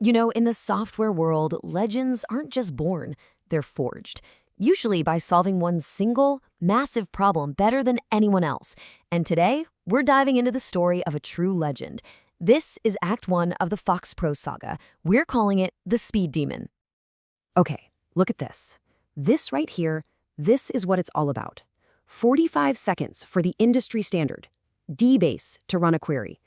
You know, in the software world, legends aren't just born, they're forged, usually by solving one single, massive problem better than anyone else. And today, we're diving into the story of a true legend. This is Act 1 of the FoxPro saga. We're calling it the Speed Demon. Okay, look at this. This right here, this is what it's all about. 45 seconds for the industry standard, DBase to run a query.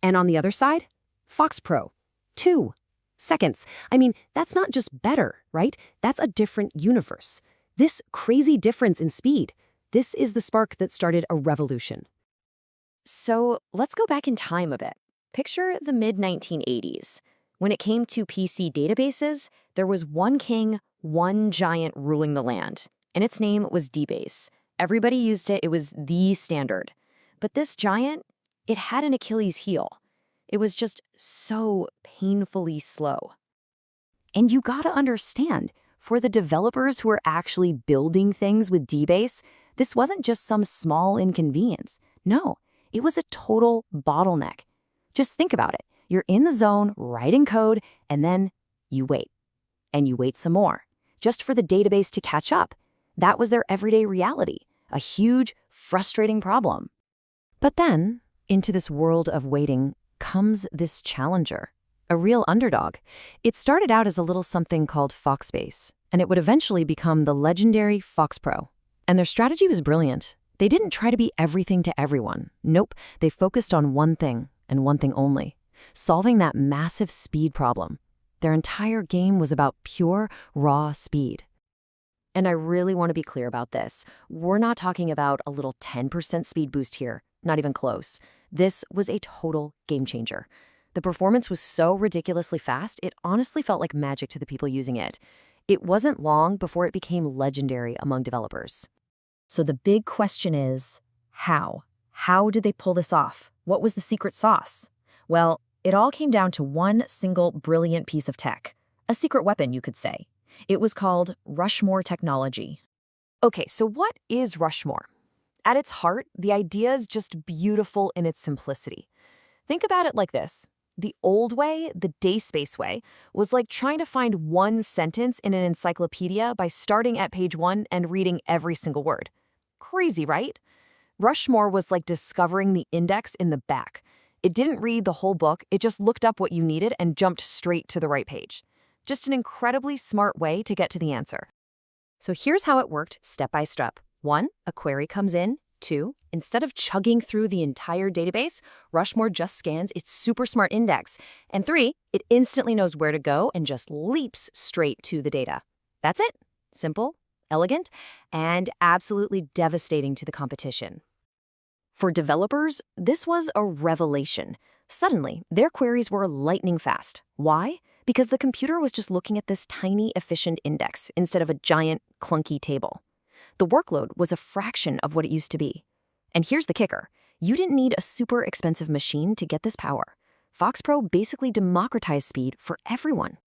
And on the other side, FoxPro, 2 seconds. I mean, that's not just better, right? That's a different universe. This crazy difference in speed, this is the spark that started a revolution. So let's go back in time a bit. Picture the mid-1980s. When it came to PC databases, there was one king, one giant ruling the land, and its name was DBase. Everybody used it. It was the standard. But this giant, it had an Achilles heel. It was just so painfully slow. And you gotta understand, for the developers who are actually building things with DBase, this wasn't just some small inconvenience. No, it was a total bottleneck. Just think about it. You're in the zone, writing code, and then you wait. And you wait some more, just for the database to catch up. That was their everyday reality, a huge, frustrating problem. But then, into this world of waiting, comes this challenger, a real underdog. It started out as a little something called Foxbase, and it would eventually become the legendary FoxPro. And their strategy was brilliant. They didn't try to be everything to everyone. Nope, they focused on one thing, and one thing only, solving that massive speed problem. Their entire game was about pure, raw speed. And I really want to be clear about this. We're not talking about a little 10% speed boost here, not even close. This was a total game changer. The performance was so ridiculously fast, it honestly felt like magic to the people using it. It wasn't long before it became legendary among developers. So the big question is, how? How did they pull this off? What was the secret sauce? Well, it all came down to one single brilliant piece of tech. A secret weapon, you could say. It was called Rushmore technology. Okay, so what is Rushmore? At its heart, the idea is just beautiful in its simplicity. Think about it like this. The old way, the day-space way, was like trying to find one sentence in an encyclopedia by starting at page 1 and reading every single word. Crazy, right? Rushmore was like discovering the index in the back. It didn't read the whole book, it just looked up what you needed and jumped straight to the right page. Just an incredibly smart way to get to the answer. So here's how it worked step by step. 1, a query comes in. 2, instead of chugging through the entire database, Rushmore just scans its super smart index. And 3, it instantly knows where to go and just leaps straight to the data. That's it. Simple, elegant, and absolutely devastating to the competition. For developers, this was a revelation. Suddenly, their queries were lightning fast. Why? Because the computer was just looking at this tiny, efficient index instead of a giant, clunky table. The workload was a fraction of what it used to be. And here's the kicker. You didn't need a super expensive machine to get this power. FoxPro basically democratized speed for everyone.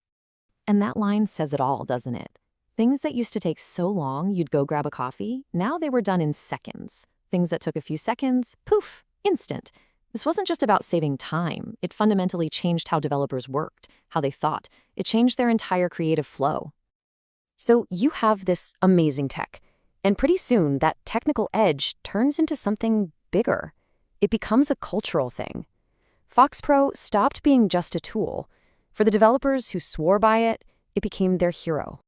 And that line says it all, doesn't it? Things that used to take so long you'd go grab a coffee, now they were done in seconds. Things that took a few seconds, poof, instant. This wasn't just about saving time. It fundamentally changed how developers worked, how they thought. It changed their entire creative flow. So you have this amazing tech. And pretty soon, that technical edge turns into something bigger. It becomes a cultural thing. FoxPro stopped being just a tool. For the developers who swore by it, it became their hero.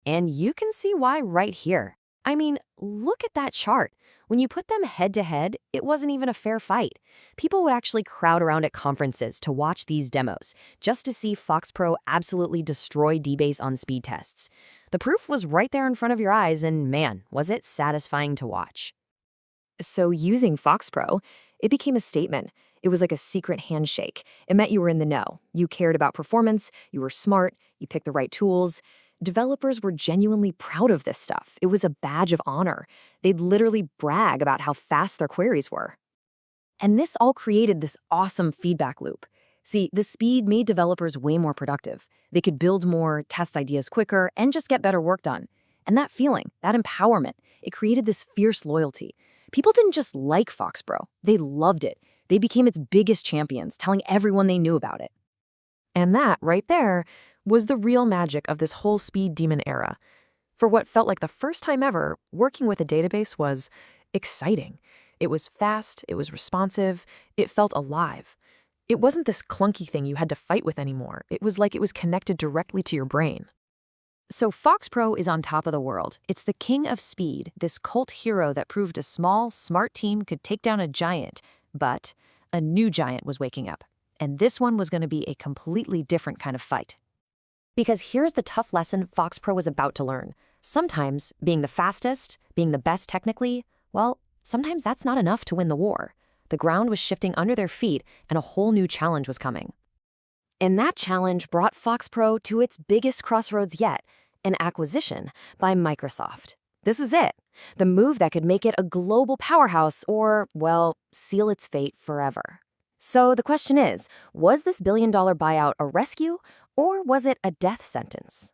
And you can see why right here. I mean, look at that chart. When you put them head-to-head, it wasn't even a fair fight. People would actually crowd around at conferences to watch these demos, just to see FoxPro absolutely destroy DBase on speed tests. The proof was right there in front of your eyes, and man, was it satisfying to watch. So using FoxPro, it became a statement. It was like a secret handshake. It meant you were in the know. You cared about performance, you were smart, you picked the right tools. Developers were genuinely proud of this stuff. It was a badge of honor. They'd literally brag about how fast their queries were. And this all created this awesome feedback loop. See, the speed made developers way more productive. They could build more, test ideas quicker, and just get better work done. And that feeling, that empowerment, it created this fierce loyalty. People didn't just like FoxPro, they loved it. They became its biggest champions, telling everyone they knew about it. And that, right there, was the real magic of this whole speed demon era. For what felt like the first time ever, working with a database was exciting. It was fast, it was responsive, it felt alive. It wasn't this clunky thing you had to fight with anymore. It was like it was connected directly to your brain. So FoxPro is on top of the world. It's the king of speed, this cult hero that proved a small, smart team could take down a giant. But a new giant was waking up. And this one was going to be a completely different kind of fight. Because here's the tough lesson FoxPro was about to learn. Sometimes being the fastest, being the best technically, well, sometimes that's not enough to win the war. The ground was shifting under their feet and a whole new challenge was coming. And that challenge brought FoxPro to its biggest crossroads yet, an acquisition by Microsoft. This was it, the move that could make it a global powerhouse or, well, seal its fate forever. So the question is, was this billion-dollar buyout a rescue or was it a death sentence?